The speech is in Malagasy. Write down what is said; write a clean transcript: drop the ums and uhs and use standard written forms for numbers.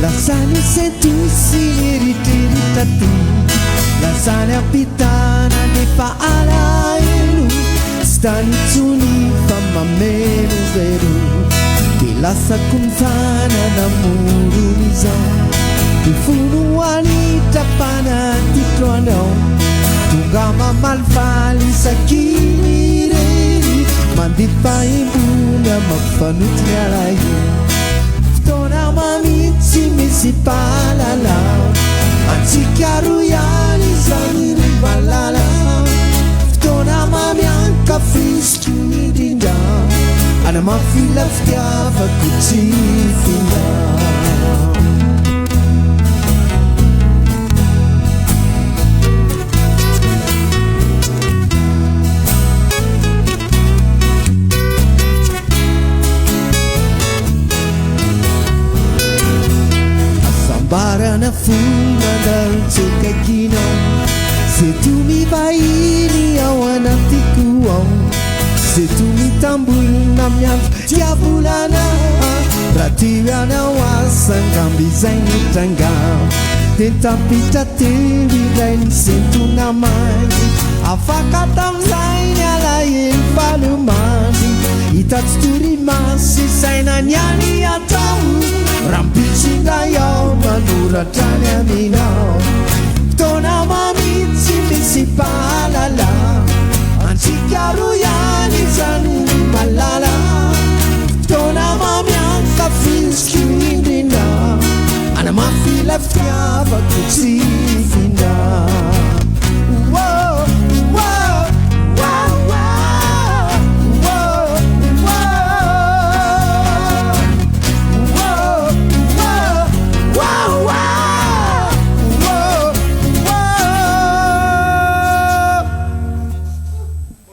Lasane sedusi ritiri-tati Lasane pitana di paala elu Stani tuni famamenu veru Kilasa kumtana na muruniza Ifunu wanita pana titrono Tungama malfali sakini rei Mandipa imbuna mafanutnya layu Tona mamici misi palala Anticaru yani zaniri balala Tona mami anca fischi dinda Ana mafila ftiava cucifina Barana fuma dal cekakino Se tu mi vai ni awanatiku Se tu mi tambul namnya tiabulana Ratiwana wasan kambi zaini tanga Tenta pita tewi lain sentu namani Afakatam zaini alayin palumani Itat sturi masi zaina nyani atau Rampicinda yao manura tanya minao Tona mamici misi palala Anticaru yani zanuri malala Tona mami anca fischi indina Ana mafila fiava cucifi